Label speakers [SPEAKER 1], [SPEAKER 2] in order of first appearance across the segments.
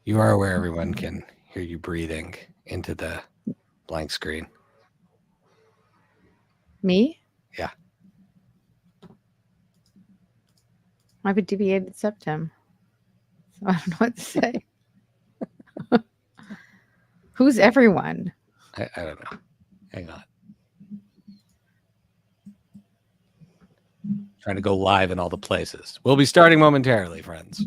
[SPEAKER 1] You are where everyone can hear you breathing into the blank screen.
[SPEAKER 2] Me?
[SPEAKER 1] Yeah.
[SPEAKER 2] I have a deviated septum. So I don't know what to say. Who's everyone?
[SPEAKER 1] I don't know. Hang on. Trying to go live in all the places. We'll be starting momentarily, friends.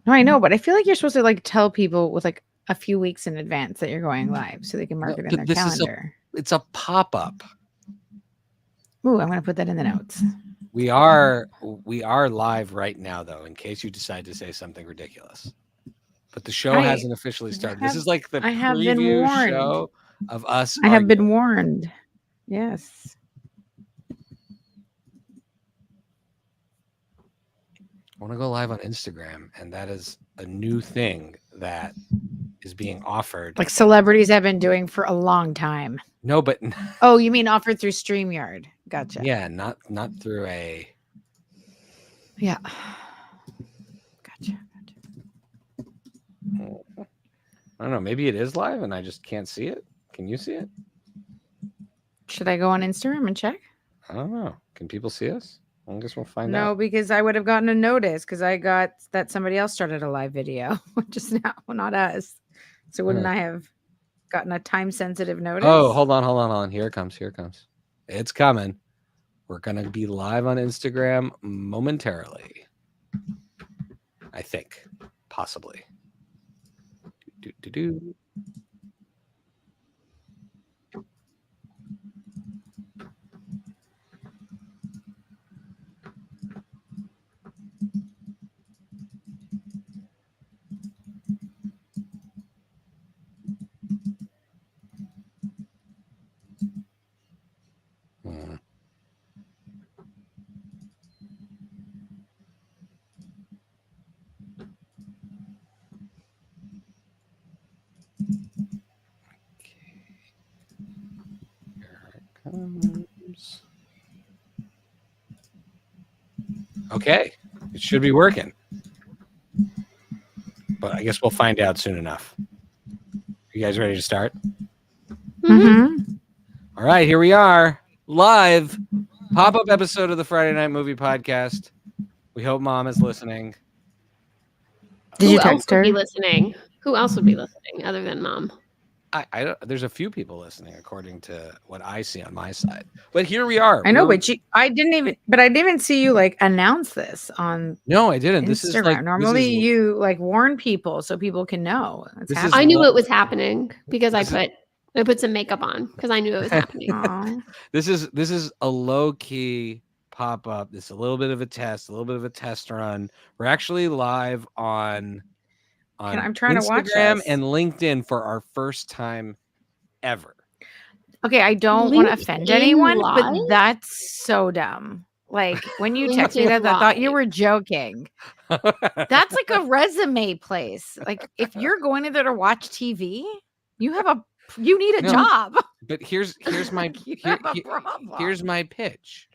[SPEAKER 2] No, I know, but I feel like you're supposed to like tell people with like a few weeks in advance that you're going live so they can mark it in their calendar.
[SPEAKER 1] It's a pop-up.
[SPEAKER 2] Ooh, I'm going to put that in the notes.
[SPEAKER 1] We are live right now, though, in case you decide to say something ridiculous. But the show hasn't officially started. This is like the preview show of us.
[SPEAKER 2] I have been warned. Yes.
[SPEAKER 1] I want to go live on Instagram, and that is a new thing that is being offered.
[SPEAKER 2] Like celebrities have been doing for a long time.
[SPEAKER 1] No, but
[SPEAKER 2] oh, you mean offered through StreamYard? Gotcha.
[SPEAKER 1] Yeah, not through a.
[SPEAKER 2] Yeah. Gotcha.
[SPEAKER 1] I don't know. Maybe it is live, and I just can't see it. Can you see it?
[SPEAKER 2] Should I go on Instagram and check?
[SPEAKER 1] I don't know. Can people see us? I guess we'll find out.
[SPEAKER 2] No, because I would have gotten a notice because I got that somebody else started a live video just now, not us. So wouldn't I have gotten a time-sensitive notice?
[SPEAKER 1] Oh, hold on. Here it comes. It's coming. We're going to be live on Instagram momentarily. I think. Possibly. Do. Okay, it should be working, but I guess we'll find out soon enough. You guys ready to start?
[SPEAKER 2] Mm-hmm.
[SPEAKER 1] All right, here we are, live pop-up episode of the Friday Night Movie Podcast. We hope Mom is listening.
[SPEAKER 2] Did you text her?
[SPEAKER 3] Who else would be listening other than Mom?
[SPEAKER 1] I don't. There's a few people listening, according to what I see on my side. But here we are.
[SPEAKER 2] I know, but I didn't even see you like announce this on.
[SPEAKER 1] No, I didn't.
[SPEAKER 2] Instagram.
[SPEAKER 1] This is like
[SPEAKER 2] normally you like warn people so people can know.
[SPEAKER 3] I knew it was happening because I put some makeup on because I knew it was happening.
[SPEAKER 1] This is a low key pop up. This is a little bit of a test run. We're actually live on
[SPEAKER 2] I'm trying
[SPEAKER 1] Instagram
[SPEAKER 2] to watch this.
[SPEAKER 1] and LinkedIn for our first time ever.
[SPEAKER 2] Okay, I don't want to offend anyone, but that's so dumb. Like when you texted me that, I thought you were joking. That's like a resume place. Like if you're going in there to watch TV, you need a job.
[SPEAKER 1] But here's my here's my pitch.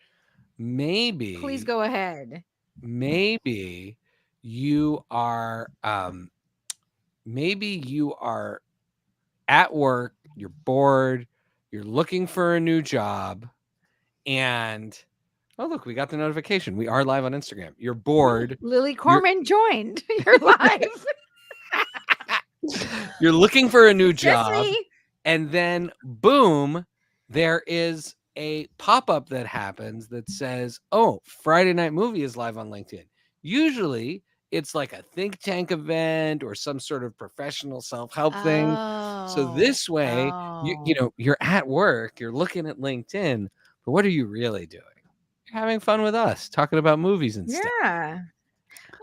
[SPEAKER 1] Maybe
[SPEAKER 2] please go ahead.
[SPEAKER 1] Maybe you are at work, you're bored, you're looking for a new job, and oh look, we got the notification. We are live on Instagram. You're bored.
[SPEAKER 2] Lily Corman joined. You're live.
[SPEAKER 1] You're looking for a new job, and then boom, there is a pop-up that happens that says, "Oh, Friday Night Movie is live on LinkedIn." Usually it's like a think tank event or some sort of professional self-help thing. So this way, you're at work, you're looking at LinkedIn, but what are you really doing? You're having fun with us, talking about movies and stuff.
[SPEAKER 2] Yeah.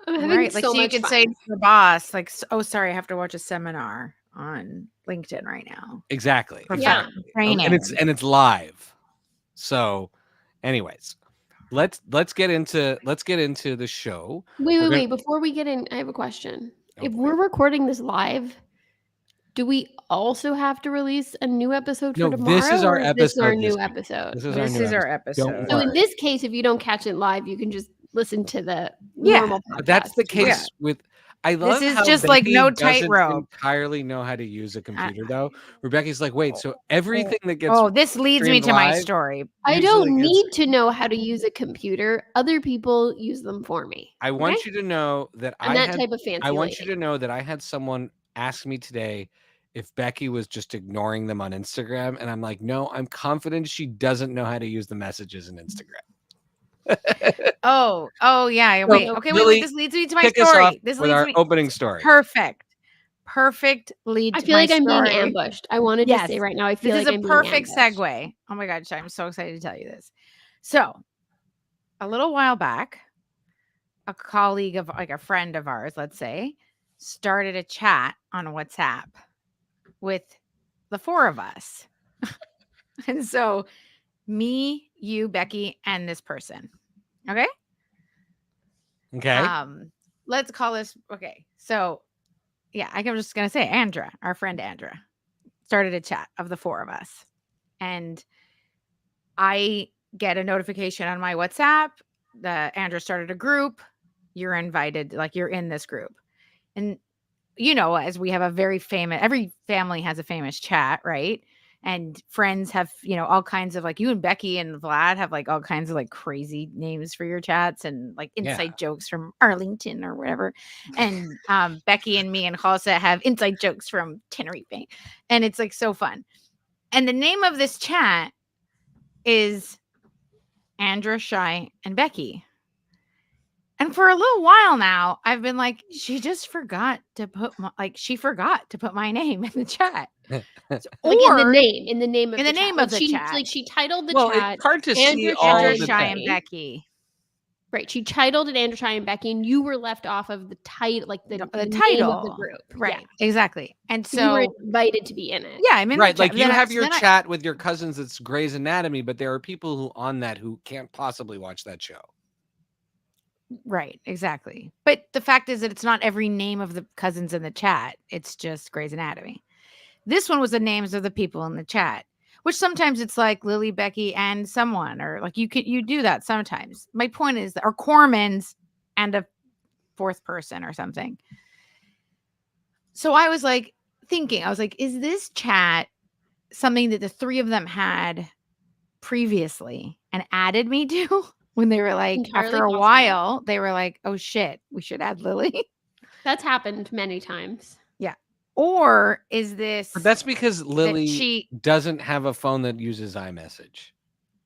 [SPEAKER 2] Right. Like so you could say to your boss, like, oh, sorry, I have to watch a seminar on LinkedIn right now.
[SPEAKER 1] Exactly.
[SPEAKER 3] Yeah.
[SPEAKER 2] Training.
[SPEAKER 1] And it's live. So anyways. Let's get into the show.
[SPEAKER 3] Wait. Before we get in, I have a question. If we're recording this live, do we also have to release a new episode for tomorrow?
[SPEAKER 1] This is our episode.
[SPEAKER 3] This is our new episode.
[SPEAKER 2] This is our episode.
[SPEAKER 3] So in this case, if you don't catch it live, you can just listen to the normal podcast.
[SPEAKER 1] But that's the case with. I love
[SPEAKER 2] This is
[SPEAKER 1] how
[SPEAKER 2] just
[SPEAKER 1] Becky
[SPEAKER 2] like no
[SPEAKER 1] doesn't
[SPEAKER 2] tightrope.
[SPEAKER 1] entirely know how to use a computer, though. Rebecca's like, wait, so everything that gets
[SPEAKER 2] this leads me
[SPEAKER 1] streamed
[SPEAKER 2] to my
[SPEAKER 1] live
[SPEAKER 2] story.
[SPEAKER 3] I
[SPEAKER 1] usually
[SPEAKER 3] don't
[SPEAKER 1] gets-
[SPEAKER 3] need to know how to use a computer. Other people use them for me.
[SPEAKER 1] I want you to know that
[SPEAKER 3] I'm that type of fancy
[SPEAKER 1] I want
[SPEAKER 3] lady.
[SPEAKER 1] you to know that I had someone ask me today if Becky was just ignoring them on Instagram, and I'm like, no, I'm confident she doesn't know how to use the messages in Instagram.
[SPEAKER 2] Oh yeah.
[SPEAKER 1] So,
[SPEAKER 2] Wait. Okay.
[SPEAKER 1] Lily,
[SPEAKER 2] Wait. This leads me to my
[SPEAKER 1] kick us off
[SPEAKER 2] story. This
[SPEAKER 1] with
[SPEAKER 2] leads
[SPEAKER 1] our
[SPEAKER 2] me
[SPEAKER 1] opening story.
[SPEAKER 2] Perfect lead.
[SPEAKER 3] I
[SPEAKER 2] to
[SPEAKER 3] feel
[SPEAKER 2] my
[SPEAKER 3] like I'm
[SPEAKER 2] story.
[SPEAKER 3] being ambushed. I wanted to say right now, I feel
[SPEAKER 2] This
[SPEAKER 3] like
[SPEAKER 2] is
[SPEAKER 3] I'm
[SPEAKER 2] a perfect
[SPEAKER 3] being ambushed.
[SPEAKER 2] segue. Oh my God, Shai, I'm so excited to tell you this. So, a little while back, a colleague of like a friend of ours, let's say, started a chat on WhatsApp with the four of us. And so, me, you, Becky, and this person. Okay?
[SPEAKER 1] Okay.
[SPEAKER 2] Let's call this okay. So, yeah, I'm just gonna say Andra, our friend Andra, started a chat of the four of us. And I get a notification on my WhatsApp that Andra started a group. You're invited, like you're in this group. And as we have a very famous, every family has a famous chat, right? And friends have, all kinds of like you and Becky and Vlad have like all kinds of like crazy names for your chats and like inside jokes from Arlington or whatever. And Becky and me and Halsa have inside jokes from Tenerife. And it's like so fun. And the name of this chat is Andra, Shai, and Becky. And for a little while now, I've been like, she just forgot to put my name in the chat.
[SPEAKER 3] Like in the name of the chat. Like she titled the chat.
[SPEAKER 1] It's hard to see
[SPEAKER 2] Andra, Shai, and Becky.
[SPEAKER 3] Right. She titled it Andra, Shai, and Becky, and you were left off of the title, like the title
[SPEAKER 2] name
[SPEAKER 3] of the group.
[SPEAKER 2] Right. Yeah. Exactly. And so
[SPEAKER 3] you were invited to be in it.
[SPEAKER 2] Yeah, I'm in
[SPEAKER 1] right.
[SPEAKER 2] the chat.
[SPEAKER 1] Like you have your chat with your cousins that's Grey's Anatomy, but there are people who on that who can't possibly watch that show.
[SPEAKER 2] Right, exactly. But the fact is that it's not every name of the cousins in the chat. It's just Grey's Anatomy. This one was the names of the people in the chat, which sometimes it's like Lily, Becky, and someone, or like you do that sometimes. My point is, or Cormans and a fourth person or something. So I was like thinking, is this chat something that the three of them had previously and added me to? When they were like, after a while, they were like, oh shit, we should add Lily.
[SPEAKER 3] That's happened many times.
[SPEAKER 2] Yeah. Or is this...
[SPEAKER 1] But that's because Lily doesn't have a phone that uses iMessage.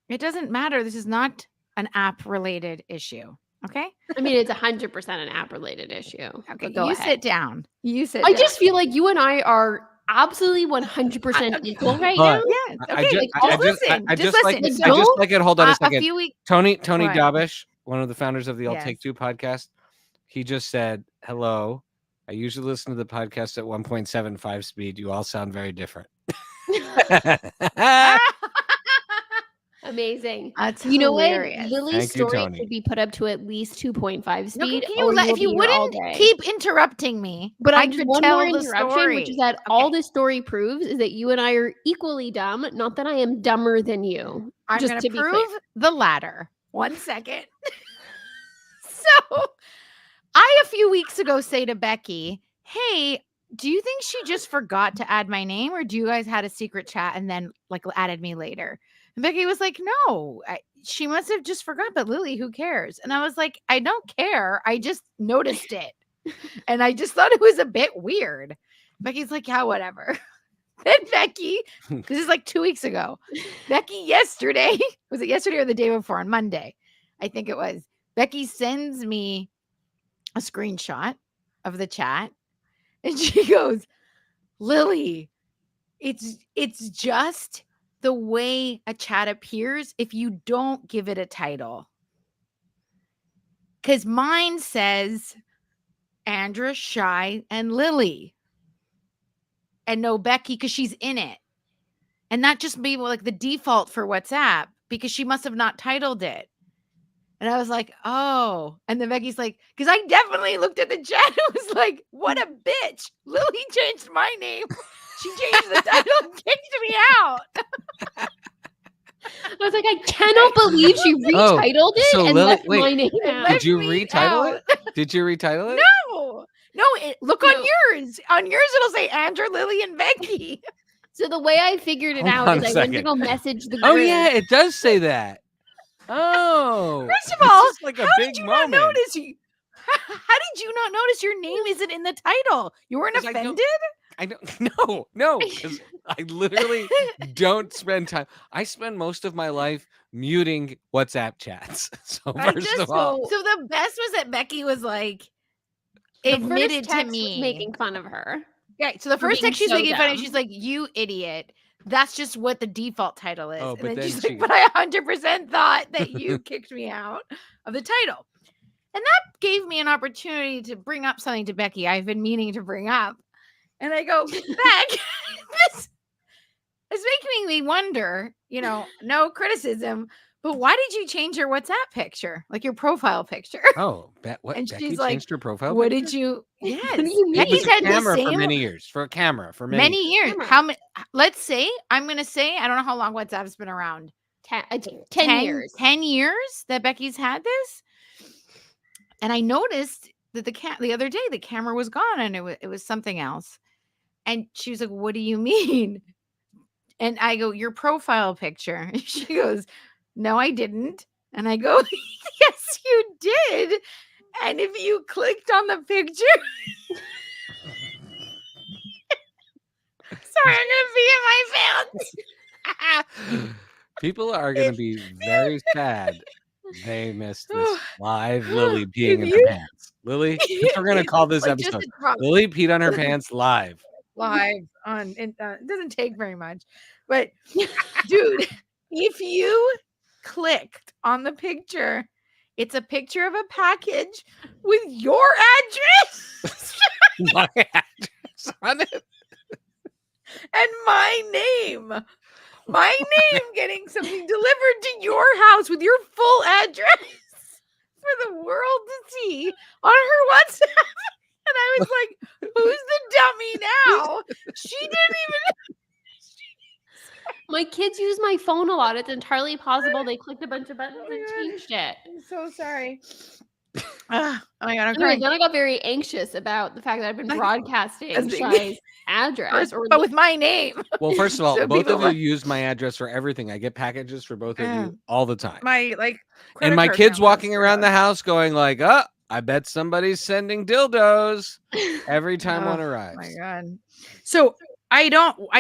[SPEAKER 2] It doesn't matter. This is not an app-related issue. Okay?
[SPEAKER 3] I mean, it's 100% an app-related issue.
[SPEAKER 2] Okay, you sit down.
[SPEAKER 3] I just feel like you and I are absolutely 100% equal right now.
[SPEAKER 2] Yeah. Okay. Just listen.
[SPEAKER 1] Hold on a second. Tony
[SPEAKER 2] What?
[SPEAKER 1] Dabish, one of the founders of the I'll Take Two podcast, he just said, hello. I usually listen to the podcast at 1.75 speed. You all sound very different.
[SPEAKER 3] Amazing.
[SPEAKER 2] That's
[SPEAKER 3] you know
[SPEAKER 2] hilarious.
[SPEAKER 3] What? Lily's story should be put up to at least 2.5 speed.
[SPEAKER 2] If you wouldn't keep interrupting me,
[SPEAKER 3] but
[SPEAKER 2] I could
[SPEAKER 3] one
[SPEAKER 2] tell
[SPEAKER 3] more
[SPEAKER 2] the
[SPEAKER 3] interruption,
[SPEAKER 2] story.
[SPEAKER 3] which is that all this story proves is that you and I are equally dumb. Not that I am dumber than you.
[SPEAKER 2] I'm going to prove the latter. 1 second. So, I a few weeks ago say to Becky, "Hey, do you think she just forgot to add my name, or do you guys had a secret chat and then like added me later?" And Becky was like, "No, she must have just forgot, but Lily, who cares?" And I was like, "I don't care. I just noticed it. And I just thought it was a bit weird." Becky's like, "Yeah, whatever." Then Becky, because it's like 2 weeks ago, Becky yesterday, was it yesterday or the day before? On Monday, I think it was. Becky sends me a screenshot of the chat and she goes, "Lily, it's just the way a chat appears if you don't give it a title. Because mine says Andra, Shai, and Lily. And no Becky because she's in it. And that just be like the default for WhatsApp because she must have not titled it." And I was like, "Oh." And then Becky's like, because I definitely looked at the chat and was like, "What a bitch. Lily changed my name. She changed the title and kicked me out."
[SPEAKER 3] I was like, I cannot believe she retitled it and
[SPEAKER 1] Lily,
[SPEAKER 3] left my name out.
[SPEAKER 1] Did you retitle it? Did you retitle it?
[SPEAKER 2] No. No, look on yours. On yours, it'll say Andrew, Lily, and Becky.
[SPEAKER 3] So the way I figured it out is I went to go message the group.
[SPEAKER 1] Oh yeah, it does say that. Oh,
[SPEAKER 2] first of all,
[SPEAKER 1] like
[SPEAKER 2] how did you not notice? How did you not notice your name isn't in the title? You weren't offended?
[SPEAKER 1] I don't. No, because I literally don't spend time. I spend most of my life muting WhatsApp chats. So first of all,
[SPEAKER 2] so the best was that Becky was like, admitted to me
[SPEAKER 3] making fun of her.
[SPEAKER 2] Yeah. So the first text she's making fun of, she's like, "You idiot." That's just what the default title is.
[SPEAKER 1] Oh,
[SPEAKER 2] and then she's like, "But I 100% thought that you kicked me out of the title." And that gave me an opportunity to bring up something to Becky I've been meaning to bring up. And I go, Beck, this is making me wonder, no criticism, but why did you change your WhatsApp picture? Like your profile picture?
[SPEAKER 1] Oh, what?
[SPEAKER 2] And
[SPEAKER 1] Becky
[SPEAKER 2] she's like,
[SPEAKER 1] changed her profile
[SPEAKER 2] what
[SPEAKER 1] picture?
[SPEAKER 2] did you? Yes.
[SPEAKER 1] Becky's had camera for many years. For a camera for many
[SPEAKER 2] years. How many? Let's say, I'm going to say, I don't know how long WhatsApp's been around.
[SPEAKER 3] 10 years.
[SPEAKER 2] 10 years that Becky's had this. And I noticed that the other day the camera was gone and it was something else. And she was like, "What do you mean?" And I go, "Your profile picture." And she goes, "No, I didn't." And I go, "Yes, you did. And if you clicked on the picture." Sorry, I'm gonna be in my pants.
[SPEAKER 1] People are gonna be very sad. They missed this live Lily peeing in her pants. Lily, we're gonna call this episode Lily peed on her pants live.
[SPEAKER 2] On it doesn't take very much, but dude, if you clicked on the picture, it's a picture of a package with your address.
[SPEAKER 1] My address on it.
[SPEAKER 2] And my name getting something delivered to your house with your full address for the world to see on her WhatsApp. And I was like, who's the dummy now? She didn't even.
[SPEAKER 3] My kids use my phone a lot. It's entirely possible they clicked a bunch of buttons and changed it.
[SPEAKER 2] I'm so sorry. Oh my God, I'm
[SPEAKER 3] crying. Then I got very anxious about the fact that I've been broadcasting Shai's address.
[SPEAKER 2] But with my name.
[SPEAKER 1] Well, first of all, so both of you use my address for everything. I get packages for both of you all the time.
[SPEAKER 2] And
[SPEAKER 1] my kids walking around the house going like, "Oh, I bet somebody's sending dildos every time one arrives."
[SPEAKER 2] Oh my God. So I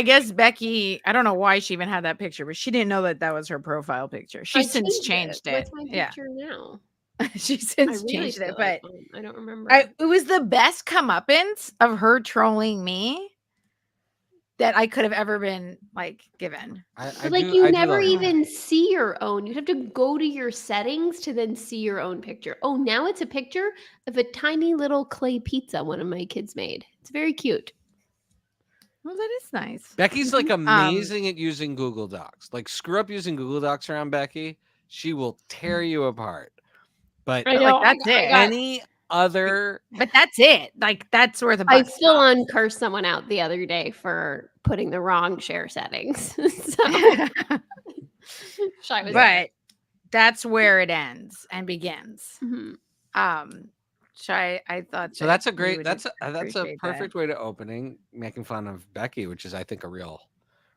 [SPEAKER 2] guess Becky, I don't know why she even had that picture, but she didn't know that was her profile picture. She's since changed it.
[SPEAKER 3] What's my picture now?
[SPEAKER 2] She's since changed it, but
[SPEAKER 3] I don't remember.
[SPEAKER 2] It was the best comeuppance of her trolling me that I could have ever been given.
[SPEAKER 3] You never even see your own. You'd have to go to your settings to then see your own picture. Oh, now it's a picture of a tiny little clay pizza one of my kids made. It's very cute.
[SPEAKER 2] Well, that is nice.
[SPEAKER 1] Becky's amazing at using Google Docs. Screw up using Google Docs around Becky, she will tear you apart. But
[SPEAKER 2] I know, that's it.
[SPEAKER 1] Any other,
[SPEAKER 2] but that's it. That's where the
[SPEAKER 3] I still uncursed someone out the other day for putting the wrong share settings. Shai was
[SPEAKER 2] but that's where it ends and begins.
[SPEAKER 3] Mm-hmm.
[SPEAKER 2] Shai, I thought
[SPEAKER 1] so. That's a great. That's a perfect way to opening, making fun of Becky, which is I think a real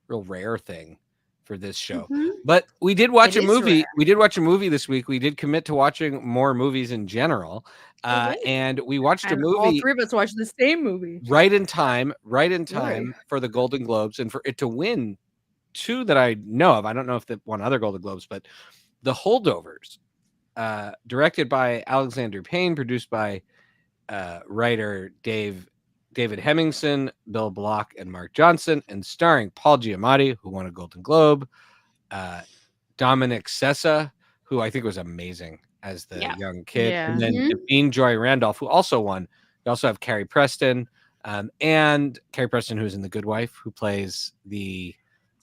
[SPEAKER 1] rare thing for this show.
[SPEAKER 3] Mm-hmm.
[SPEAKER 1] But we did watch a movie. Rare. We did watch a movie this week. We did commit to watching more movies in general. And we watched a movie.
[SPEAKER 2] All three of us watched the same movie.
[SPEAKER 1] Right in time for the Golden Globes and for it to win 2 that I know of. I don't know if they won other Golden Globes, but The Holdovers, directed by Alexander Payne, produced by writer David Hemmingson, Bill Block, and Mark Johnson, and starring Paul Giamatti, who won a Golden Globe, Dominic Sessa, who I think was amazing as the young kid, and then Devine Joy Randolph, who also won. You also have Carrie Preston, and Carrie Preston, who's in The Good Wife, who plays the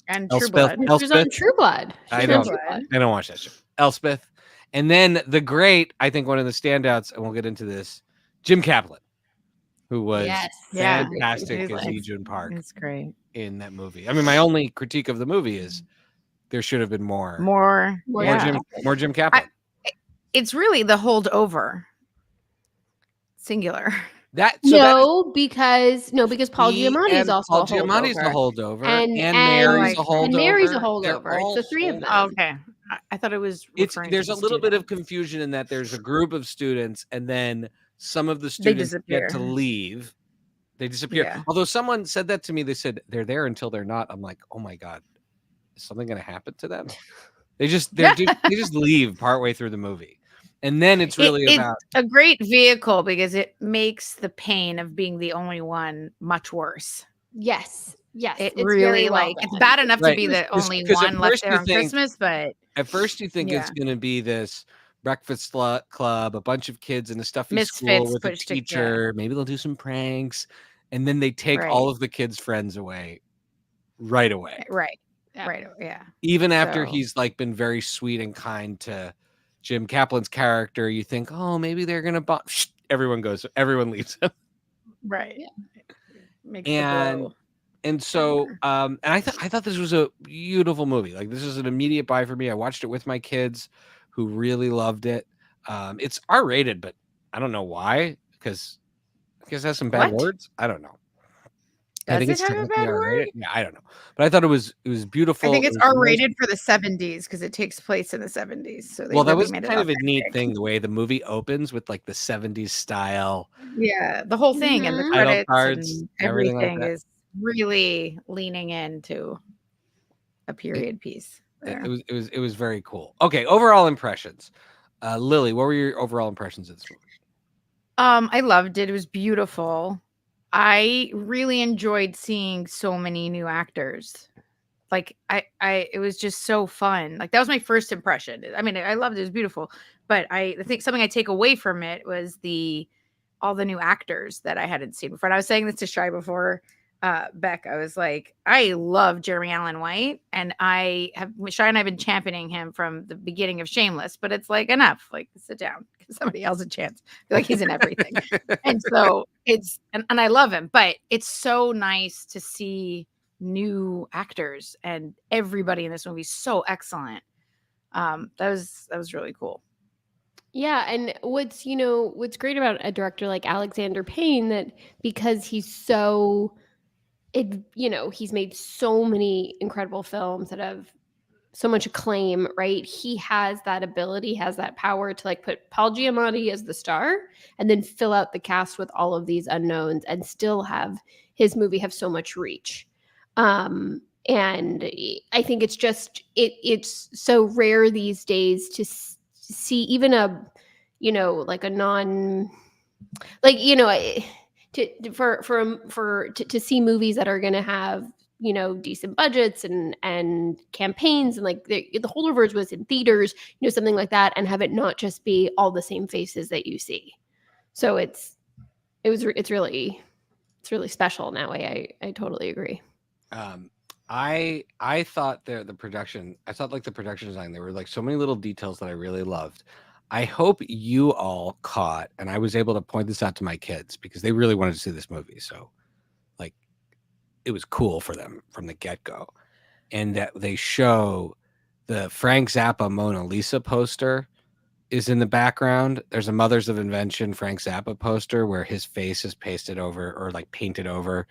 [SPEAKER 2] True Blood.
[SPEAKER 3] She's on True Blood.
[SPEAKER 1] I don't watch that show. Elspeth, and then the great, I think one of the standouts, and we'll get into this, Jim Kaplan, who was fantastic as Lee Jun Park.
[SPEAKER 2] It's great
[SPEAKER 1] in that movie. I mean, my only critique of the movie is there should have been more Jim Kaplan.
[SPEAKER 2] It's really the holdover, singular.
[SPEAKER 3] Because Paul Giamatti is also a holdover.
[SPEAKER 1] And Mary's a holdover.
[SPEAKER 3] And Mary's a holdover. It's the three of them.
[SPEAKER 2] Oh, okay. I thought it was
[SPEAKER 1] There's a little bit of confusion in that there's a group of students and then some of the students get to leave. They disappear. Yeah. Although someone said that to me, they said they're there until they're not. I'm like, oh my God, is something going to happen to them? They just leave partway through the movie. And then it's really about
[SPEAKER 2] a great vehicle because it makes the pain of being the only one much worse.
[SPEAKER 3] Yes.
[SPEAKER 2] It really it's bad enough to be the only one left there on Christmas, but
[SPEAKER 1] at first you think it's going to be this breakfast club, a bunch of kids in a stuffy school with a teacher. Maybe they'll do some pranks, and then they take all of the kids' friends away right away.
[SPEAKER 2] Right. Yeah.
[SPEAKER 1] Even after he's like been very sweet and kind to Jim Kaplan's character, you think, oh, maybe they're gonna everyone leaves him.
[SPEAKER 2] Right. Yeah.
[SPEAKER 1] And so and I thought this was a beautiful movie. Like, this is an immediate buy for me. I watched it with my kids who really loved it. It's R-rated, but I don't know why, because I guess it has some bad words. I don't know.
[SPEAKER 2] I think it's technically R-rated.
[SPEAKER 1] Yeah, I don't know. But I thought it was beautiful.
[SPEAKER 2] I think it's R-rated for the 70s because it takes place in the 70s. So
[SPEAKER 1] that was kind of a neat thing, the way the movie opens with like the 70s style.
[SPEAKER 2] Yeah, the whole thing and the credits and everything like is really leaning into a period piece.
[SPEAKER 1] It was very cool. Okay, overall impressions. Lily, what were your overall impressions of this movie?
[SPEAKER 2] I loved it. It was beautiful. I really enjoyed seeing so many new actors. Like it was just so fun. Like, that was my first impression. I mean, I loved it. It was beautiful, but I think something I take away from it was all the new actors that I hadn't seen before. And I was saying this to Shai before, Beck. I was like, I love Jeremy Allen White, and Shai and I've been championing him from the beginning of Shameless, but it's like, enough. Like, sit down, give somebody else a chance. I feel like he's in everything. And so and I love him, but it's so nice to see new actors, and everybody in this movie is so excellent. That was really cool.
[SPEAKER 3] Yeah, and what's great about a director like Alexander Payne, that because he's he's made so many incredible films that have so much acclaim, right? He has that ability, has that power to like put Paul Giamatti as the star and then fill out the cast with all of these unknowns and still have his movie have so much reach. And I think it's just it's so rare these days to see even to see movies that are going to have decent budgets and campaigns, and like the Holdovers was in theaters, something like that, and have it not just be all the same faces that you see. So it's really special in that way. I totally agree.
[SPEAKER 1] I thought the production, I thought like the production design, there were like so many little details that I really loved. I hope you all caught, and I was able to point this out to my kids because they really wanted to see this movie. So like, it was cool for them from the get-go. And that they show the Frank Zappa Mona Lisa poster is in the background. There's a Mothers of Invention Frank Zappa poster where his face is pasted over or like painted over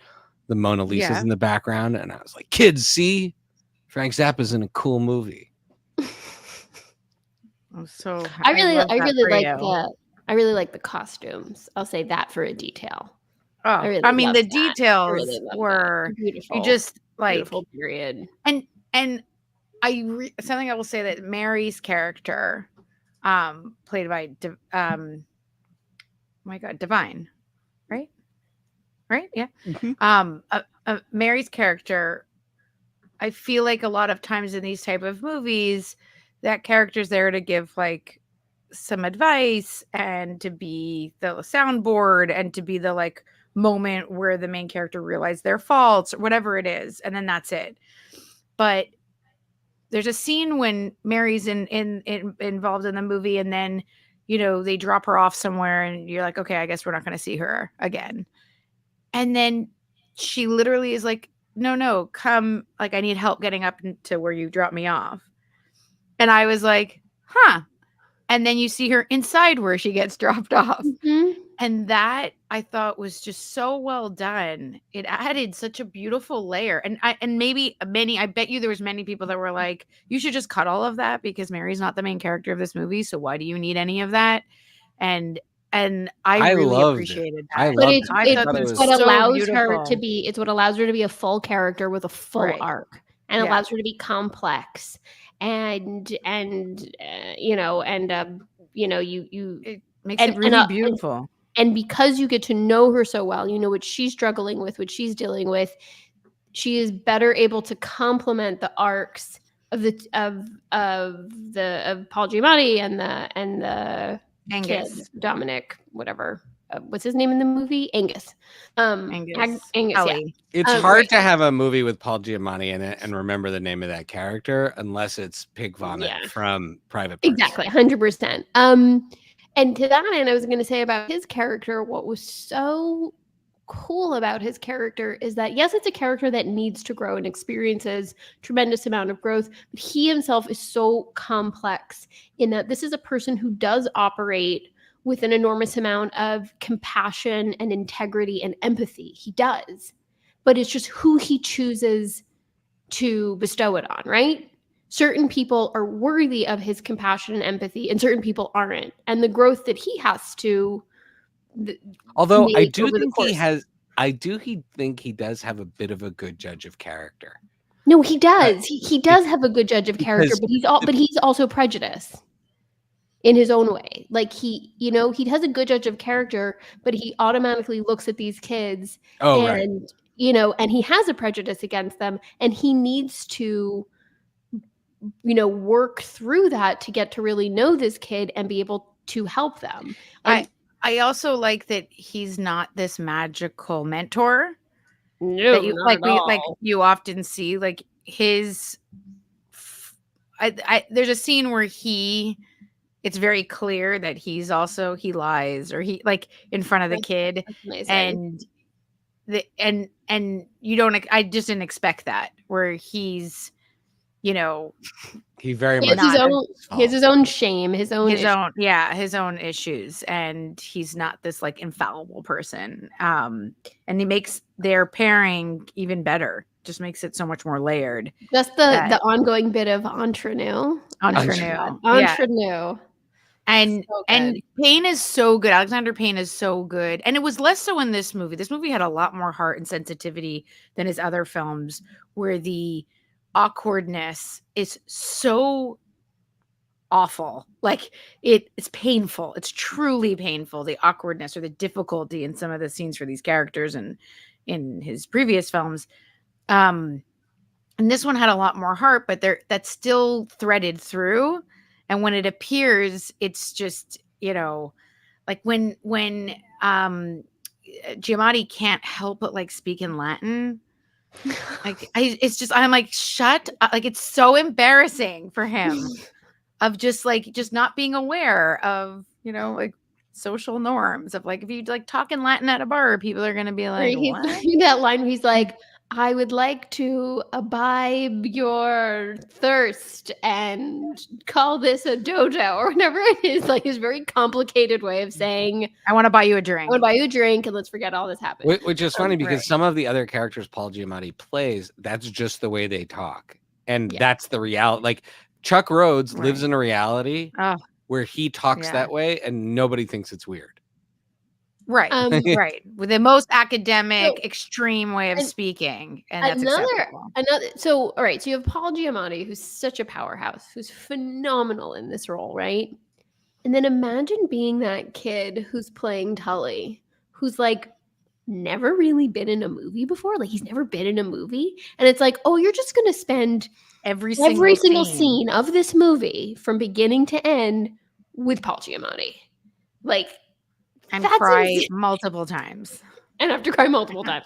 [SPEAKER 1] the Mona Lisa's in the background. And I was like, kids, see? Frank Zappa's in a cool movie.
[SPEAKER 2] So
[SPEAKER 3] I really like the costumes. I'll say that for a detail.
[SPEAKER 2] Oh, I mean, the details were beautiful. You just like
[SPEAKER 3] beautiful period.
[SPEAKER 2] And something I will say that Mary's character, played by Divine, right? Yeah. Mm-hmm. Mary's character, I feel like a lot of times in these type of movies, that character's there to give like some advice and to be the soundboard and to be the like moment where the main character realized their faults or whatever it is, and then that's it. But there's a scene when Mary's involved in the movie, and then they drop her off somewhere, and you're like, okay, I guess we're not going to see her again. And then she literally is like, no, come, like I need help getting up to where you dropped me off. And I was like, huh. And then you see her inside where she gets dropped off.
[SPEAKER 3] Mm-hmm.
[SPEAKER 2] And that I thought was just so well done. It added such a beautiful layer. And I bet you there was many people that were like, you should just cut all of that because Mary's not the main character of this movie. So why do you need any of that? And I really appreciated that.
[SPEAKER 1] But
[SPEAKER 3] it's what allows her to be. It's what allows her to be a full character with a full arc, and allows her to be complex, and it
[SPEAKER 2] makes it really beautiful.
[SPEAKER 3] And because you get to know her so well, you know what she's struggling with, what she's dealing with. She is better able to complement the arcs of Paul Giamatti and the
[SPEAKER 2] Angus.
[SPEAKER 3] kid, Dominic, whatever. What's his name in the movie? Angus.
[SPEAKER 2] Angus.
[SPEAKER 3] Yeah.
[SPEAKER 1] It's hard to have a movie with Paul Giamatti in it and remember the name of that character unless it's Pig Vomit from Private Person.
[SPEAKER 3] Exactly, 100%. And to that end, I was going to say about his character, what was so cool about his character is that, yes, it's a character that needs to grow and experiences tremendous amount of growth, but he himself is so complex in that this is a person who does operate with an enormous amount of compassion and integrity and empathy. He does, but it's just who he chooses to bestow it on, right? Certain people are worthy of his compassion and empathy, and certain people aren't. And the growth that he has to.
[SPEAKER 1] Although I do think he does have a bit of a good judge of character.
[SPEAKER 3] No, he does. He does have a good judge of character, but he's also prejudiced in his own way. Like he has a good judge of character, but he automatically looks at these kids and he has a prejudice against them, and he needs to work through that to get to really know this kid and be able to help them. And
[SPEAKER 2] I also like that he's not this magical mentor.
[SPEAKER 3] No,
[SPEAKER 2] that you often see. Like his, there's a scene where it's very clear that he lies, or he in front of the kid, and you don't. I just didn't expect that where he's.
[SPEAKER 1] He very much
[SPEAKER 3] he has his own shame, his own
[SPEAKER 2] issues, and he's not this infallible person. And he makes their pairing even better. Just makes it so much more layered.
[SPEAKER 3] Just the ongoing bit of ingenue.
[SPEAKER 2] And Payne is so good. Alexander Payne is so good. And it was less so in this movie. This movie had a lot more heart and sensitivity than his other films, where the awkwardness is so awful. It's painful. It's truly painful. The awkwardness or the difficulty in some of the scenes for these characters and in his previous films. And this one had a lot more heart, but that's still threaded through. And when it appears, it's just, when Giamatti can't help but speak in Latin. I'm like, shut up. It's so embarrassing for him of just not being aware of, social norms of if you talk in Latin at a bar, people are going to be like, what?
[SPEAKER 3] That line where he's like, I would like to imbibe your thirst and call this a dojo or whatever it is. His very complicated way of saying,
[SPEAKER 2] I want to buy you a drink.
[SPEAKER 3] I want to buy you a drink, and let's forget all this happened.
[SPEAKER 1] Which is funny because some of the other characters Paul Giamatti plays, that's just the way they talk. And that's the reality. Chuck Rhodes lives in a reality where he talks that way and nobody thinks it's weird.
[SPEAKER 2] Right. Right. With the most academic, extreme way of speaking. And that's acceptable.
[SPEAKER 3] So you have Paul Giamatti, who's such a powerhouse, who's phenomenal in this role, right? And then imagine being that kid who's playing Tully, who's never really been in a movie before. He's never been in a movie. And it's you're just going to spend every single scene of this movie from beginning to end with Paul Giamatti.
[SPEAKER 2] And cry multiple times.
[SPEAKER 3] And have to cry multiple times.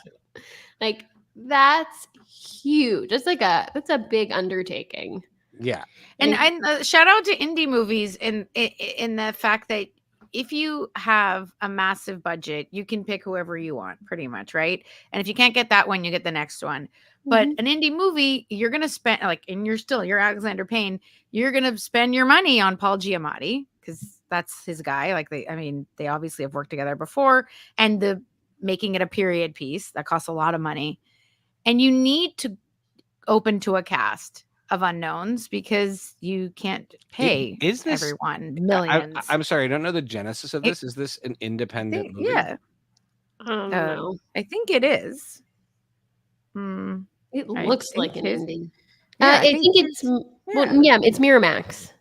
[SPEAKER 3] That's huge. That's a big undertaking.
[SPEAKER 1] Yeah.
[SPEAKER 2] And shout out to indie movies in the fact that if you have a massive budget, you can pick whoever you want, pretty much, right? And if you can't get that one, you get the next one. But an indie movie, you're going to spend, and you're Alexander Payne, you're going to spend your money on Paul Giamatti because that's his guy. Like they obviously have worked together before, and making it a period piece that costs a lot of money, and you need to open to a cast of unknowns because you can't pay everyone millions.
[SPEAKER 1] I'm sorry, I don't know the genesis of this. Is this an independent movie?
[SPEAKER 2] Yeah.
[SPEAKER 3] No.
[SPEAKER 2] I think it is.
[SPEAKER 3] It looks like an indie.
[SPEAKER 2] Yeah,
[SPEAKER 3] I think it's it's Miramax,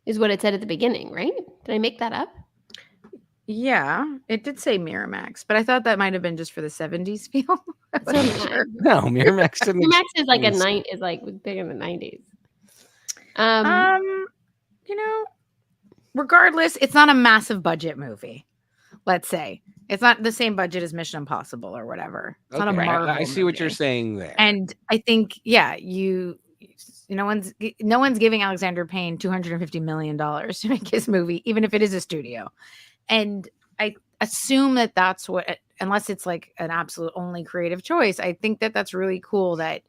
[SPEAKER 3] is what it said at the beginning, right? Did I make that up?
[SPEAKER 2] Yeah, it did say Miramax, but I thought that might have been just for the 70s feel.
[SPEAKER 1] Sure. No, Miramax didn't.
[SPEAKER 3] Miramax is like is like big in the 90s.
[SPEAKER 2] You know, regardless, it's not a massive budget movie. Let's say it's not the same budget as Mission Impossible or whatever. It's not a Marvel.
[SPEAKER 1] I see what you're saying there.
[SPEAKER 2] And I think, no one's giving Alexander Payne $250 million to make his movie, even if it is a studio. And I assume that that's what, unless it's like an absolute only creative choice, I think that that's really cool that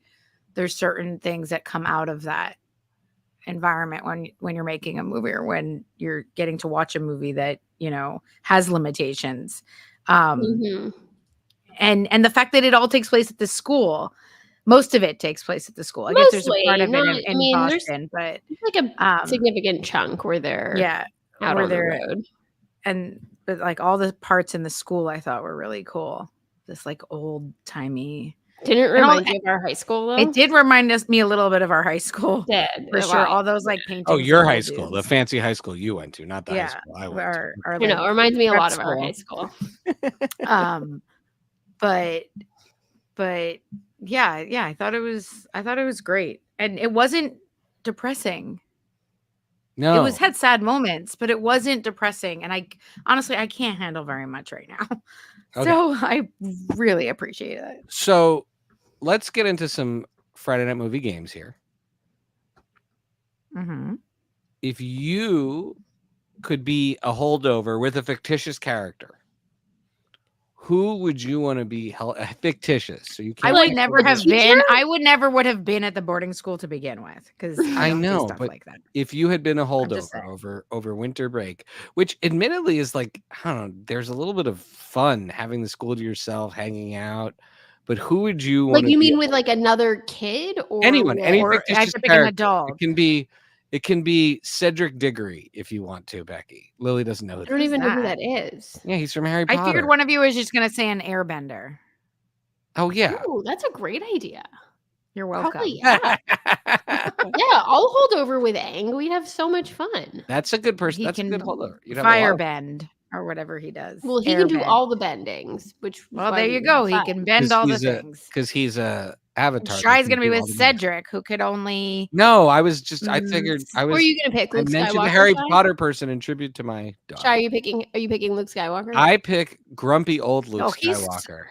[SPEAKER 2] there's certain things that come out of that environment when you're making a movie, or when you're getting to watch a movie that, has limitations. And the fact that it all takes place at the school, most of it takes place at the school. I guess there's a part of it in Boston, but
[SPEAKER 3] like a significant chunk where they're out on the road.
[SPEAKER 2] But like all the parts in the school I thought were really cool. This like old timey.
[SPEAKER 3] Didn't it remind you of our high school though?
[SPEAKER 2] It did remind me a little bit of our high school. For sure. All those like paintings.
[SPEAKER 1] Oh, your high school, the fancy high school you went to, not the high school I went to.
[SPEAKER 3] It reminds me a lot of our high school.
[SPEAKER 2] But yeah, I thought it was great. And it wasn't depressing.
[SPEAKER 1] No.
[SPEAKER 2] It had sad moments, but it wasn't depressing. And I can't handle very much right now. Okay. So I really appreciate it.
[SPEAKER 1] So let's get into some Friday night movie games here.
[SPEAKER 2] Mm-hmm.
[SPEAKER 1] If you could be a holdover with a fictitious character, who would you want to be fictitious? So you can't.
[SPEAKER 2] I would never have been at the boarding school to begin with, because I know stuff but like that.
[SPEAKER 1] If you had been a holdover over winter break, which admittedly is like, I don't know, there's a little bit of fun having the school to yourself, hanging out. But who would you want?
[SPEAKER 3] Like, you mean with like another kid or
[SPEAKER 1] anyone? Any fictitious
[SPEAKER 2] I have to pick an adult.
[SPEAKER 1] It can be Cedric Diggory if you want to, Becky. Lily doesn't know.
[SPEAKER 3] I don't even know who that is.
[SPEAKER 1] Yeah, he's from Harry Potter.
[SPEAKER 2] I figured one of you was just going to say an airbender.
[SPEAKER 1] Oh, yeah.
[SPEAKER 3] Ooh, that's a great idea.
[SPEAKER 2] You're welcome.
[SPEAKER 3] Probably, yeah. I'll hold over with Aang. We'd have so much fun.
[SPEAKER 1] That's a good person. That's a good holdover.
[SPEAKER 2] Firebend or whatever he does.
[SPEAKER 3] Well, he can do all the bendings,
[SPEAKER 2] there you go. He can bend all the things.
[SPEAKER 1] Because he's a Avatar.
[SPEAKER 2] Shai's going to be with Cedric, who could only.
[SPEAKER 1] No, I was just. I figured.
[SPEAKER 3] Who are you going to pick? Luke
[SPEAKER 1] I mentioned
[SPEAKER 3] Skywalker,
[SPEAKER 1] the Harry Potter person in tribute to my daughter.
[SPEAKER 3] Shai, are you picking Luke Skywalker?
[SPEAKER 1] I pick grumpy old Luke Skywalker.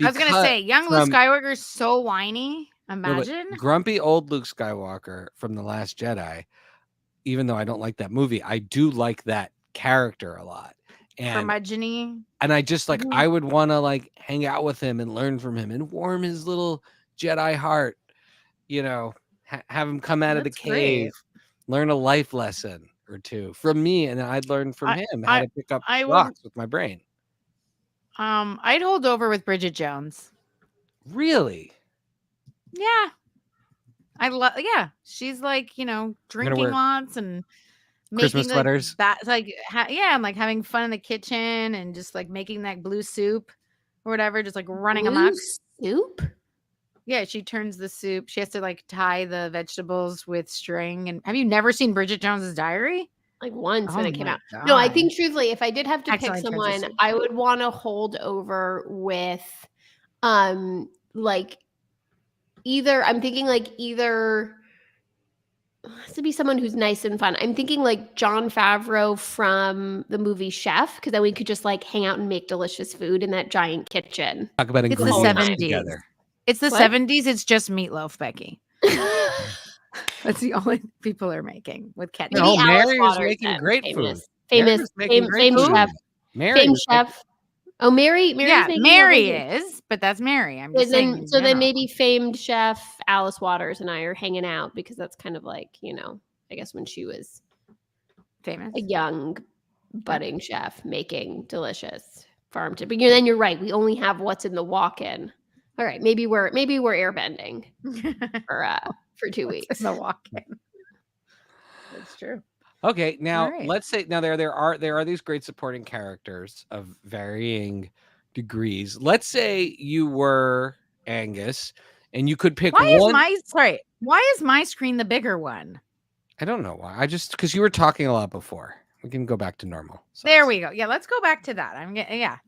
[SPEAKER 2] I was going to say, young Luke Skywalker is so whiny. Imagine
[SPEAKER 1] grumpy old Luke Skywalker from The Last Jedi. Even though I don't like that movie, I do like that character a lot. And I just like, I would want to like hang out with him and learn from him and warm his little Jedi heart, have him come out of the cave, learn a life lesson or two from me, and I'd learn from him how to pick up rocks with my brain.
[SPEAKER 2] I'd hold over with Bridget Jones.
[SPEAKER 1] Really?
[SPEAKER 2] Yeah. She's like, drinking lots and
[SPEAKER 1] Christmas sweaters.
[SPEAKER 2] And like having fun in the kitchen and just like making that blue soup or whatever, just like running amok.
[SPEAKER 3] Soup?
[SPEAKER 2] Yeah, she turns the soup. She has to like tie the vegetables with string. And have you never seen Bridget Jones's Diary?
[SPEAKER 3] Like once when it came out. God. No, I think truthfully, if I did have to pick someone, I would want to hold over with like either it has to be someone who's nice and fun. I'm thinking like Jon Favreau from the movie Chef, because then we could just like hang out and make delicious food in that giant kitchen.
[SPEAKER 1] Talk about
[SPEAKER 2] it's the 70s. Together. It's the 70s. It's just meatloaf, Becky. That's the only people are making with ketchup.
[SPEAKER 1] No, Mary is making great food.
[SPEAKER 3] Famous chef. Famed chef. Oh, Mary
[SPEAKER 2] is, but that's Mary. I'm just saying.
[SPEAKER 3] So then maybe famed chef Alice Waters and I are hanging out, because that's kind of like, I guess when she was
[SPEAKER 2] famous,
[SPEAKER 3] a young budding chef making delicious farm to. But then you're right. We only have what's in the walk-in. All right, maybe we're airbending for 2 weeks.
[SPEAKER 2] In the walk-in. That's true.
[SPEAKER 1] Okay, now
[SPEAKER 2] right.
[SPEAKER 1] let's say there are these great supporting characters of varying degrees. Let's say you were Angus and you could pick one.
[SPEAKER 2] Why is my screen the bigger one?
[SPEAKER 1] I don't know why. Because you were talking a lot before. We can go back to normal size.
[SPEAKER 2] There we go. Yeah, let's go back to that.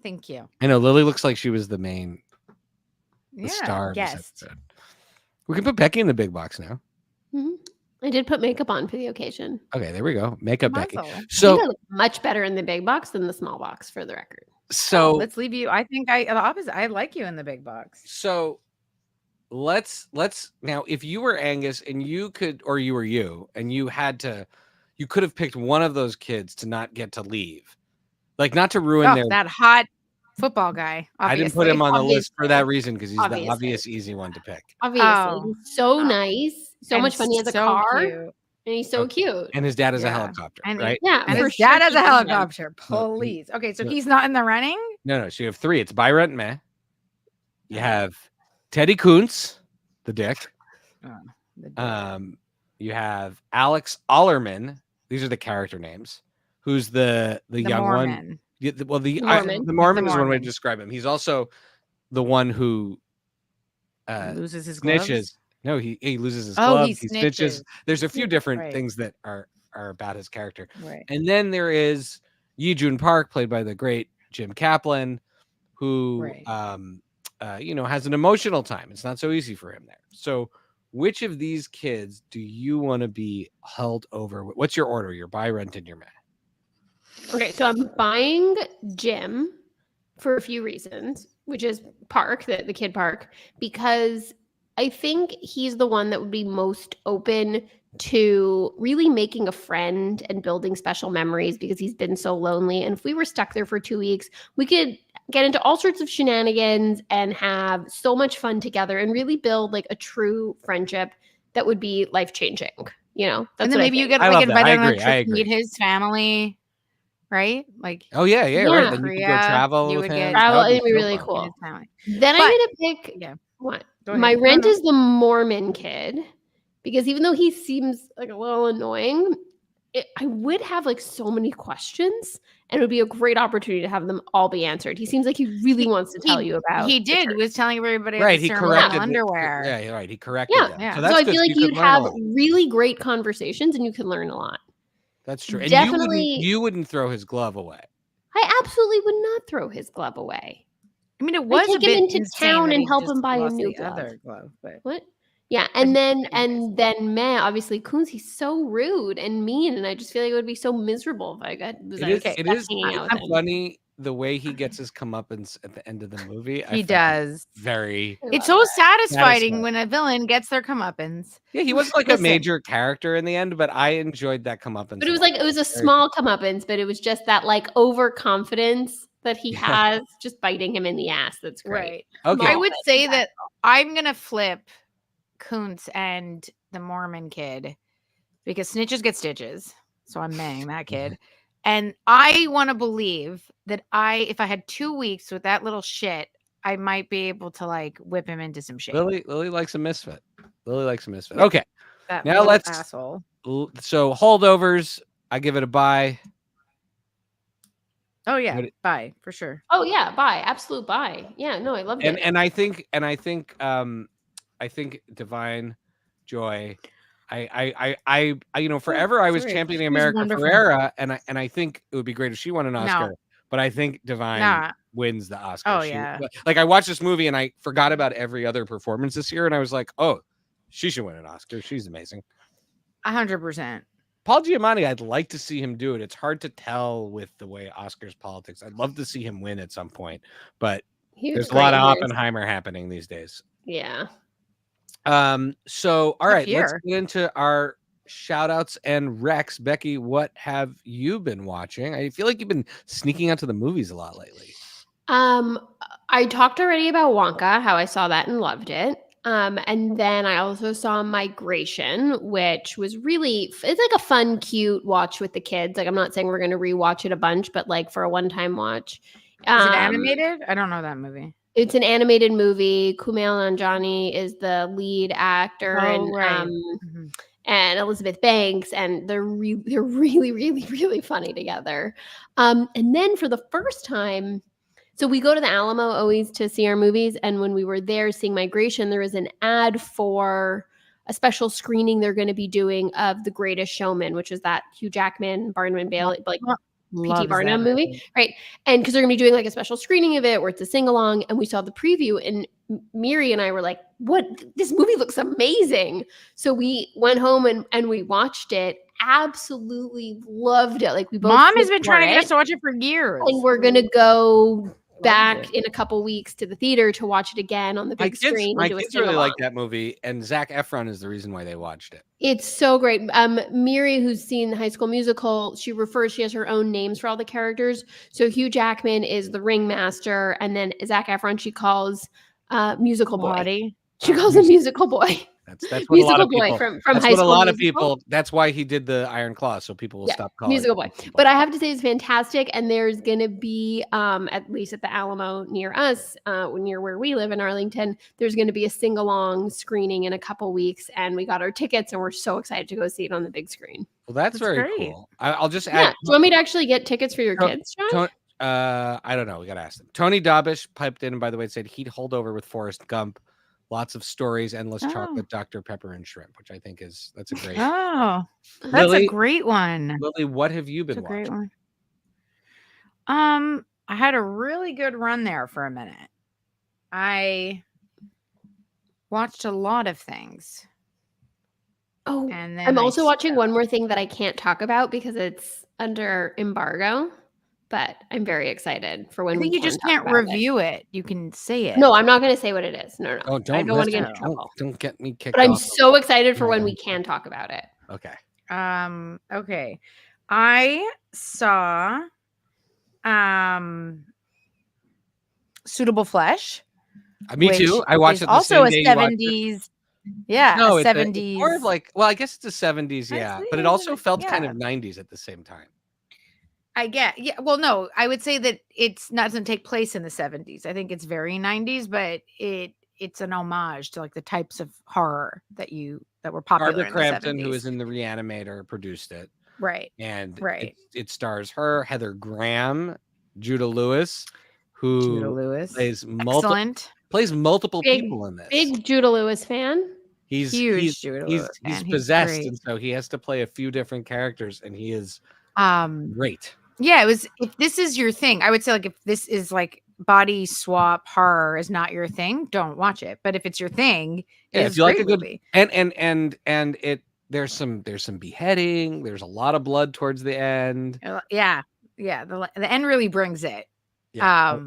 [SPEAKER 2] Thank you.
[SPEAKER 1] I know Lily looks like she was the
[SPEAKER 2] Yeah,
[SPEAKER 1] star of this
[SPEAKER 2] guest.
[SPEAKER 1] episode. We can put Becky in the big box now.
[SPEAKER 3] Mm-hmm. I did put makeup on for the occasion.
[SPEAKER 1] Okay, there we go. Makeup Becky.
[SPEAKER 2] Muzzle.
[SPEAKER 1] So
[SPEAKER 3] I look much better in the big box than the small box, for the record.
[SPEAKER 1] So
[SPEAKER 2] let's leave you. I think the opposite. I like you in the big box.
[SPEAKER 1] So let's now, if you were Angus and you could, or you were you, and you could have picked one of those kids to not get to leave, like not to ruin
[SPEAKER 2] that hot football guy. Obviously.
[SPEAKER 1] I didn't put him on the list for that reason, because he's the obvious easy one to pick.
[SPEAKER 3] Obviously, he's so nice, so much fun. He has a car,
[SPEAKER 2] cute.
[SPEAKER 3] and he's so cute.
[SPEAKER 1] And his dad has a helicopter, right?
[SPEAKER 3] Yeah,
[SPEAKER 2] and his dad has a helicopter. Please, okay, so he's not in the running.
[SPEAKER 1] No. So you have three. It's Byron Meh. You have Teddy Kuntz, the dick. You have Alex Ollerman. These are the character names. Who's the young
[SPEAKER 2] Mormon.
[SPEAKER 1] one? The Mormon is one way to describe him. He's also the one who
[SPEAKER 2] loses his
[SPEAKER 1] snitches.
[SPEAKER 2] gloves?
[SPEAKER 1] No, he loses his gloves.
[SPEAKER 2] He
[SPEAKER 1] snitches. There's a few different things that are about his character.
[SPEAKER 2] Right.
[SPEAKER 1] And then there is Yi Jun Park, played by the great Jim Kaplan, who has an emotional time. It's not so easy for him there. So which of these kids do you want to be held over? What's your order? Your buy, rent, and your Meh.
[SPEAKER 3] Okay, so I'm buying Jim for a few reasons, which is Park, the kid Park, because I think he's the one that would be most open to really making a friend and building special memories, because he's been so lonely. And if we were stuck there for 2 weeks, we could get into all sorts of shenanigans and have so much fun together and really build like a true friendship that would be life-changing. That's
[SPEAKER 2] and then maybe you could invite him on a trip to meet his family. Right? Like,
[SPEAKER 1] oh yeah, right. Then you could go travel with him.
[SPEAKER 3] Travel, it'd be really cool. Then I'm gonna pick what? My rent is the Mormon kid, because even though he seems like a little annoying, I would have like so many questions, and it would be a great opportunity to have them all be answered. He seems like he really wants to tell you about.
[SPEAKER 2] He did. He was telling everybody.
[SPEAKER 1] Right. He corrected
[SPEAKER 2] underwear.
[SPEAKER 1] Yeah. Right. He corrected.
[SPEAKER 3] Yeah. So I feel like you'd have really great conversations, and you could learn a lot.
[SPEAKER 1] That's true. And
[SPEAKER 3] definitely,
[SPEAKER 1] you wouldn't throw his glove away.
[SPEAKER 3] I absolutely would not throw his glove away.
[SPEAKER 2] I mean, it was
[SPEAKER 3] take him into town and help him buy a new glove. What? Yeah, and then Meh, obviously Kuntz, he's so rude and mean, and I just feel like it would be so miserable if
[SPEAKER 1] it is funny the way he gets his comeuppance at the end of the movie.
[SPEAKER 2] He does.
[SPEAKER 1] It's
[SPEAKER 2] so satisfying when a villain gets their comeuppance.
[SPEAKER 1] Yeah, he wasn't like a major character in the end, but I enjoyed that comeuppance.
[SPEAKER 3] But it was a small comeuppance, but it was just that like overconfidence that he has, just biting him in the ass. That's great.
[SPEAKER 2] Right. Okay. I would say that I'm gonna flip Kuntz and the Mormon kid, because snitches get stitches. So I'm maying that kid. And I want to believe that if I had 2 weeks with that little shit, I might be able to like whip him into some shape.
[SPEAKER 1] Lily likes a misfit. Okay.
[SPEAKER 2] Now let's asshole.
[SPEAKER 1] So Holdovers, I give it a buy.
[SPEAKER 2] Oh yeah, buy for sure.
[SPEAKER 3] Oh yeah, buy, absolute buy. Yeah, no, I loved it.
[SPEAKER 1] And I think Divine Joy. I forever I was championing America Ferrera, and I think it would be great if she won an Oscar. But I think Divine wins the Oscar.
[SPEAKER 2] Oh yeah.
[SPEAKER 1] Like I watched this movie and I forgot about every other performance this year, and I was like, oh, she should win an Oscar. She's amazing.
[SPEAKER 2] 100%.
[SPEAKER 1] Paul Giamatti, I'd like to see him do it. It's hard to tell with the way Oscars politics. I'd love to see him win at some point, but there's a lot of Oppenheimer happening these days.
[SPEAKER 3] Yeah.
[SPEAKER 1] So all right, let's get into our shout outs and Rex. Becky, what have you been watching? I feel like you've been sneaking out to the movies a lot lately.
[SPEAKER 3] I talked already about Wonka, how I saw that and loved it. And then I also saw Migration, which was it's like a fun, cute watch with the kids. Like, I'm not saying we're going to rewatch it a bunch, but like for a one-time watch.
[SPEAKER 2] Is it animated? I don't know that movie.
[SPEAKER 3] It's an animated movie. Kumail Nanjiani is the lead actor, and Elizabeth Banks, and they're really, really, really funny together. And then for the first time, so we go to the Alamo always to see our movies, and when we were there seeing Migration, there was an ad for a special screening they're going to be doing of The Greatest Showman, which is that Hugh Jackman, Barnum Bailey, like P.T. Barnum movie, right? And because they're going to be doing like a special screening of it where it's a sing-along, and we saw the preview, and Miri and I were like, what? This movie looks amazing. So we went home and we watched it. Absolutely loved it. Like, we both.
[SPEAKER 2] Mom has been trying to get us to watch it for years.
[SPEAKER 3] And we're going to go back in a couple weeks to the theater to watch it again on the big screen.
[SPEAKER 1] My kids really like that movie, and Zac Efron is the reason why they watched it.
[SPEAKER 3] It's so great. Miri, who's seen High School Musical, she has her own names for all the characters. So Hugh Jackman is the ringmaster, and then Zac Efron she calls musical boy.
[SPEAKER 2] Body.
[SPEAKER 3] She calls him musical boy.
[SPEAKER 1] That's what a lot of people.
[SPEAKER 3] From
[SPEAKER 1] that's
[SPEAKER 3] High
[SPEAKER 1] what
[SPEAKER 3] School
[SPEAKER 1] a lot
[SPEAKER 3] Musical.
[SPEAKER 1] of people. That's why he did the Iron Claw, so people will stop calling
[SPEAKER 3] musical boy. But I have to say, it's fantastic, and there's gonna be at least at the Alamo near us, near where we live in Arlington, there's gonna be a sing-along screening in a couple weeks, and we got our tickets, and we're so excited to go see it on the big screen.
[SPEAKER 1] Well, that's very
[SPEAKER 2] great.
[SPEAKER 1] cool. I'll just
[SPEAKER 3] Yeah.
[SPEAKER 1] add.
[SPEAKER 3] Do you want me to actually get tickets for your kids, John?
[SPEAKER 1] I don't know. We gotta ask them. Tony Dobish piped in, and by the way, said he'd hold over with Forrest Gump. Lots of stories, endless chocolate, Dr. Pepper, and shrimp, which I think that's a great.
[SPEAKER 2] Oh, that's a great one.
[SPEAKER 1] Lily, what have you been watching?
[SPEAKER 2] Great one. I had a really good run there for a minute. I watched a lot of things.
[SPEAKER 3] Oh,
[SPEAKER 2] and then
[SPEAKER 3] I'm also watching one more thing that I can't talk about because it's under embargo. But I'm very excited for when
[SPEAKER 2] I think you just can't review it. You can say it.
[SPEAKER 3] No, I'm not going to say what it is. No.
[SPEAKER 1] Oh,
[SPEAKER 3] I don't want to get in trouble.
[SPEAKER 1] Don't get me kicked
[SPEAKER 3] off. But I'm
[SPEAKER 1] off.
[SPEAKER 3] so excited for when we can talk about it.
[SPEAKER 1] Okay.
[SPEAKER 2] Okay. I saw Suitable Flesh.
[SPEAKER 1] Me too. I watched it
[SPEAKER 2] also a 70s. Yeah,
[SPEAKER 1] no,
[SPEAKER 2] 70s.
[SPEAKER 1] It's more of like, well, I guess it's a 70s, yeah. But it also felt kind of 90s at the same time.
[SPEAKER 2] I get, yeah. Well, no, I would say that doesn't take place in the 70s. I think it's very 90s, but it's an homage to like the types of horror that were popular.
[SPEAKER 1] Barbara Crampton,
[SPEAKER 2] in the 70s.
[SPEAKER 1] who is in The Reanimator, produced it.
[SPEAKER 2] Right.
[SPEAKER 1] And it stars her, Heather Graham, Judah Lewis, who plays multiple people in this.
[SPEAKER 3] Big Judah Lewis fan.
[SPEAKER 1] He's
[SPEAKER 2] huge. He's
[SPEAKER 1] possessed, and so he has to play a few different characters, and he is great.
[SPEAKER 2] Yeah, it was. If this is your thing, I would say, like, if this is like body swap horror is not your thing, don't watch it. But if it's your thing,
[SPEAKER 1] if you like a good movie. and there's some beheading, there's a lot of blood towards the end.
[SPEAKER 2] Yeah. The end really brings it.
[SPEAKER 1] Yeah.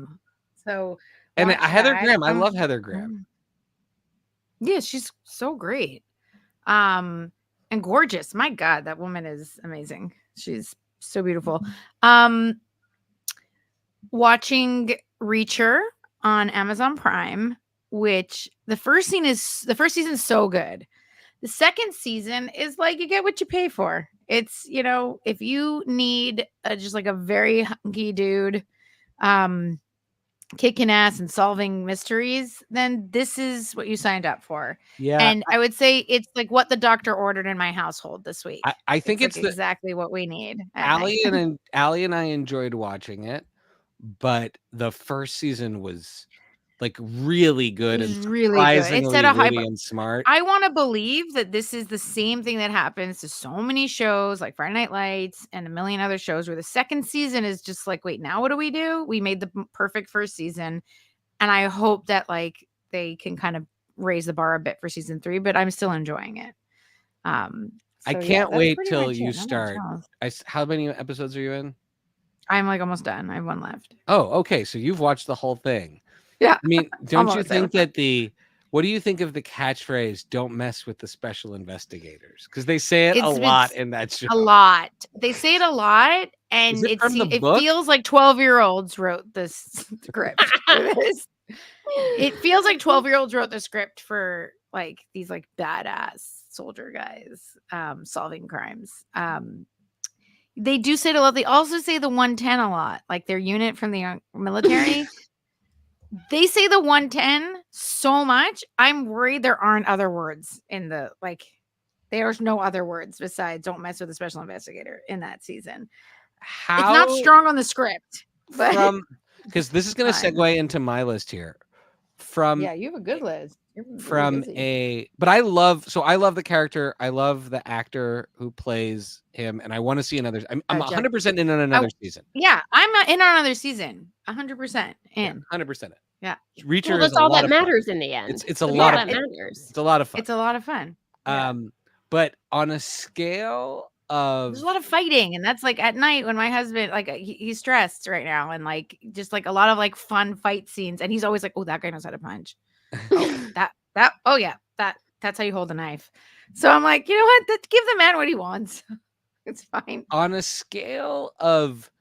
[SPEAKER 2] So
[SPEAKER 1] and Heather Graham, I love Heather Graham.
[SPEAKER 2] Yeah, she's so great. And gorgeous. My God, that woman is amazing. She's so beautiful. Watching Reacher on Amazon Prime, which the first season is so good. The second season is like you get what you pay for. It's, if you need just like a very hunky dude kicking ass and solving mysteries, then this is what you signed up for.
[SPEAKER 1] Yeah.
[SPEAKER 2] And I would say it's like what the doctor ordered in my household this week.
[SPEAKER 1] I think it's
[SPEAKER 2] like exactly what we need.
[SPEAKER 1] Allie and I enjoyed watching it, but the first season was like really good and surprisingly witty and smart.
[SPEAKER 2] I want to believe that this is the same thing that happens to so many shows like Friday Night Lights and a million other shows where the second season is just like, wait, now what do we do? We made the perfect first season. And I hope that like they can kind of raise the bar a bit for season 3, but I'm still enjoying it.
[SPEAKER 1] I can't wait till you start. How many episodes are you in?
[SPEAKER 2] I'm like almost done. I have one left.
[SPEAKER 1] Oh, okay. So you've watched the whole thing.
[SPEAKER 2] Yeah.
[SPEAKER 1] I mean, don't you think that what do you think of the catchphrase, don't mess with the special investigators? Because they say it a lot in that show.
[SPEAKER 2] A lot. They say it a lot. And it feels like 12-year-olds wrote this script. It feels like 12-year-olds wrote the script for like these like badass soldier guys solving crimes. They do say it a lot. They also say the 110 a lot, like their unit from the military. They say the 110 so much. I'm worried there aren't other words in the like. There's no other words besides "don't mess with a special investigator" in that season. It's not strong on the script, but
[SPEAKER 1] because this is going to segue into my list here.
[SPEAKER 2] Yeah, you have a good list.
[SPEAKER 1] But I love the character. I love the actor who plays him, and I want to see another. I'm 100% in on another season.
[SPEAKER 2] Yeah, I'm in on another season. 100% in.
[SPEAKER 1] 100%.
[SPEAKER 2] Yeah.
[SPEAKER 1] Reacher.
[SPEAKER 3] Well, that's all that matters in the end.
[SPEAKER 1] It's a lot of
[SPEAKER 3] matters.
[SPEAKER 1] It's a lot of fun.
[SPEAKER 2] It's a lot of fun.
[SPEAKER 1] But on a scale of,
[SPEAKER 2] there's a lot of fighting, and that's like at night when my husband like he's stressed right now, and like just like a lot of like fun fight scenes, and he's always like, "Oh, that guy knows how to punch." Oh yeah, that's how you hold a knife. So I'm like, you know what? Give the man what he wants. It's fine.
[SPEAKER 1] On a scale of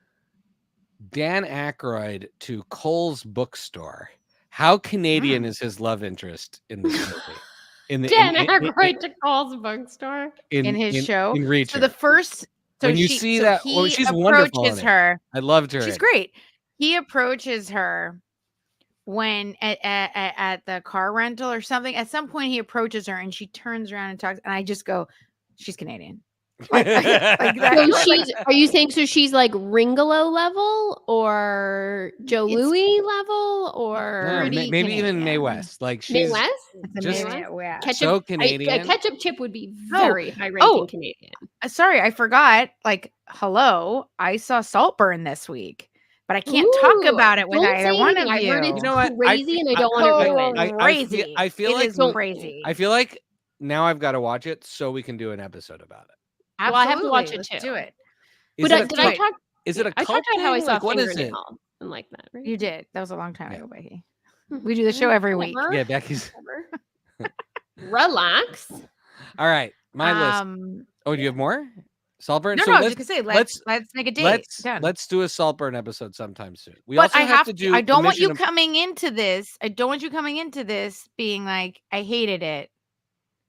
[SPEAKER 1] Dan Aykroyd to Cole's bookstore, how Canadian is his love interest in this movie?
[SPEAKER 3] Dan Aykroyd to Cole's bookstore
[SPEAKER 2] in his show.
[SPEAKER 1] In Reacher.
[SPEAKER 2] So the first,
[SPEAKER 1] when you see that, she's wonderful.
[SPEAKER 2] Approaches her.
[SPEAKER 1] I loved her.
[SPEAKER 2] She's great. He approaches her when at the car rental or something. At some point, he approaches her and she turns around and talks. And I just go, "She's Canadian." Like that.
[SPEAKER 3] So are you saying so she's like Ringolo level or Joe Louis level or
[SPEAKER 1] maybe
[SPEAKER 3] Canadian?
[SPEAKER 1] even Mae West? Like she's
[SPEAKER 3] Mae West?
[SPEAKER 1] Just
[SPEAKER 3] Ketchup,
[SPEAKER 1] so Canadian.
[SPEAKER 3] A ketchup chip would be very high ranking Canadian.
[SPEAKER 2] Sorry, I forgot. Like, hello, I saw Saltburn this week, but I can't talk about it with either one of you.
[SPEAKER 3] I heard it's crazy, and I don't
[SPEAKER 2] want
[SPEAKER 3] to ruin it.
[SPEAKER 2] Crazy.
[SPEAKER 1] I feel like
[SPEAKER 2] it's crazy.
[SPEAKER 1] I feel like now I've got to watch it so we can do an episode about it.
[SPEAKER 2] Absolutely.
[SPEAKER 3] Well, I have to watch it
[SPEAKER 2] Let's
[SPEAKER 3] too.
[SPEAKER 2] Do it.
[SPEAKER 3] But did I talk?
[SPEAKER 1] Is it a
[SPEAKER 3] I
[SPEAKER 1] cult
[SPEAKER 3] talked about how I saw
[SPEAKER 1] what is it?
[SPEAKER 3] And like that, right?
[SPEAKER 2] You did. That was a long time ago, Becky. We do the show every week.
[SPEAKER 1] Yeah, Becky's.
[SPEAKER 3] Relax.
[SPEAKER 1] All right, my list. Oh, do you have more? Saltburn.
[SPEAKER 2] No,
[SPEAKER 1] so
[SPEAKER 2] I was just gonna say let's make a date.
[SPEAKER 1] Let's do a Saltburn episode sometime soon.
[SPEAKER 2] But I have to do. I don't want you coming into this. I don't want you coming into this being like I hated it.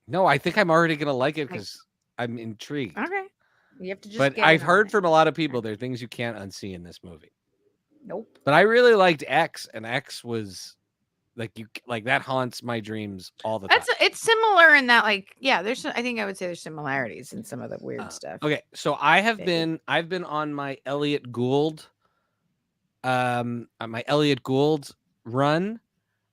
[SPEAKER 1] No, I think I'm already gonna like it because I'm intrigued.
[SPEAKER 2] Okay. You have to just.
[SPEAKER 1] But I've heard from a lot of people there are things you can't unsee in this movie.
[SPEAKER 2] Nope.
[SPEAKER 1] But I really liked X, and X was like that haunts my dreams all the time.
[SPEAKER 2] It's similar in that there's I think I would say there's similarities in some of the weird stuff.
[SPEAKER 1] Okay, so I've been on my Elliot Gould run.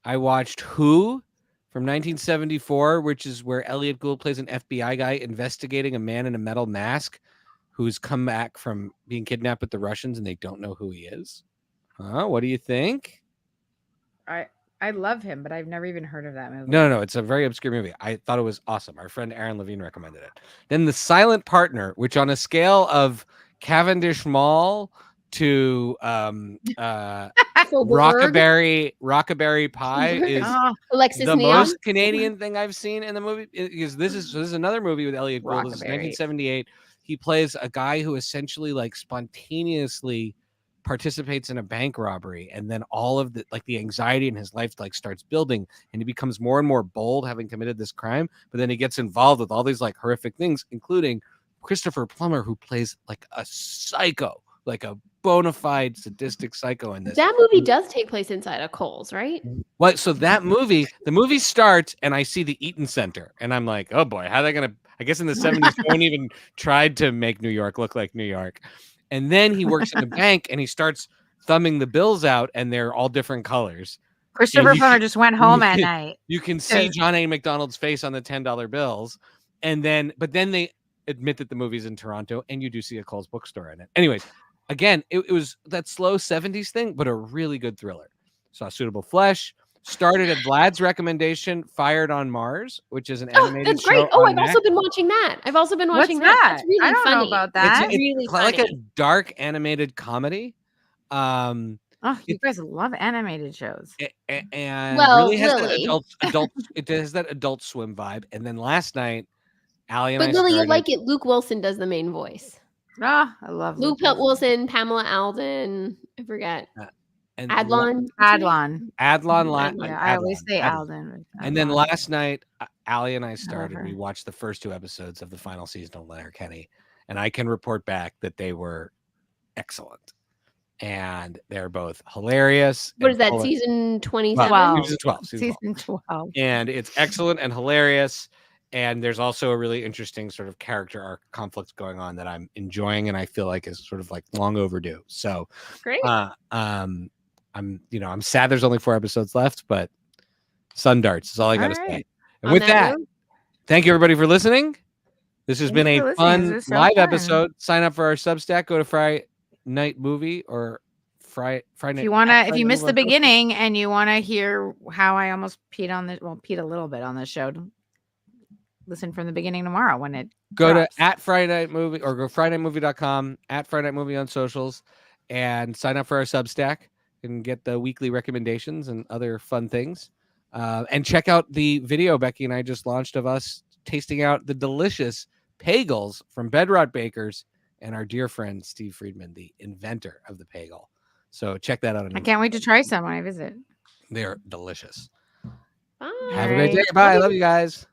[SPEAKER 1] I watched Who from 1974, which is where Elliot Gould plays an FBI guy investigating a man in a metal mask who's come back from being kidnapped with the Russians and they don't know who he is. What do you think?
[SPEAKER 2] I love him, but I've never even heard of that movie.
[SPEAKER 1] No, it's a very obscure movie. I thought it was awesome. Our friend Aaron Levine recommended it. Then The Silent Partner, which on a scale of Cavendish Mall to Rockaberry Pie is
[SPEAKER 3] Alexis
[SPEAKER 1] the
[SPEAKER 3] Neon.
[SPEAKER 1] most Canadian thing I've seen in the movie. Because this is another movie with Elliot Gould. This is 1978. He plays a guy who essentially spontaneously participates in a bank robbery, and then all of the anxiety in his life starts building, and he becomes more and more bold having committed this crime. But then he gets involved with all these horrific things, including Christopher Plummer, who plays a psycho, a bona fide sadistic psycho in this.
[SPEAKER 3] That movie does take place inside a Kohl's, right?
[SPEAKER 1] Well, so the movie starts, and I see the Eaton Center, and I'm like, oh boy, how are they gonna? I guess in the 70s, no one even tried to make New York look like New York. And then he works in a bank, and he starts thumbing the bills out, and they're all different colors.
[SPEAKER 2] Christopher Plummer just went home at night.
[SPEAKER 1] You can see John A. McDonald's face on the $10 bills, but then they admit that the movie's in Toronto, and you do see a Kohl's bookstore in it. Anyways, again, it was that slow 70s thing, but a really good thriller. Saw Suitable Flesh. Started at Vlad's recommendation, Fired on Mars, which is an animated
[SPEAKER 3] that's great.
[SPEAKER 1] show.
[SPEAKER 3] I've also been watching that. That's really
[SPEAKER 2] I don't
[SPEAKER 3] funny.
[SPEAKER 2] know about that.
[SPEAKER 3] It's really
[SPEAKER 1] like
[SPEAKER 3] funny.
[SPEAKER 1] a dark animated comedy.
[SPEAKER 2] You guys love animated shows.
[SPEAKER 1] And
[SPEAKER 3] really
[SPEAKER 1] has
[SPEAKER 3] Lily.
[SPEAKER 1] that adult. It has that Adult Swim vibe. And then last night, Allie and I.
[SPEAKER 3] But Lily, you like it. Luke Wilson does the main voice.
[SPEAKER 2] I love
[SPEAKER 3] Luke Wilson, Pamela Alden. I forget.
[SPEAKER 1] And
[SPEAKER 3] Adlon.
[SPEAKER 2] Adlon.
[SPEAKER 1] Yeah,
[SPEAKER 2] I always say Alden.
[SPEAKER 1] And then last night, Allie and I started. We watched the first 2 episodes of the final season of Letterkenny, and I can report back that they were excellent. And they're both hilarious.
[SPEAKER 3] What is that, season 27?
[SPEAKER 2] 12. Season 12.
[SPEAKER 1] And it's excellent and hilarious. And there's also a really interesting sort of character arc conflict going on that I'm enjoying, and I feel like is sort of like long overdue. So
[SPEAKER 3] great.
[SPEAKER 1] I'm sad there's only 4 episodes left, but sun darts is all I got to say. And with that, thank you everybody for listening. This has been a fun live episode. Sign up for our Substack. Go to Friday Night Movie or Friday.
[SPEAKER 2] If you missed the beginning and you want to hear how I almost peed a little bit on the show, listen from the beginning tomorrow when it
[SPEAKER 1] go
[SPEAKER 2] drops.
[SPEAKER 1] to @FridayNightMovie or go FridayNightMovie.com @FridayNightMovie on socials and sign up for our Substack and get the weekly recommendations and other fun things. And check out the video Becky and I just launched of us tasting out the delicious Pagels from Bedrot Bakers and our dear friend Steve Friedman, the inventor of the Pagel. So check that out.
[SPEAKER 2] I can't wait to try some when I visit.
[SPEAKER 1] They're delicious.
[SPEAKER 3] Bye.
[SPEAKER 1] Have a great day. Bye. I love you guys.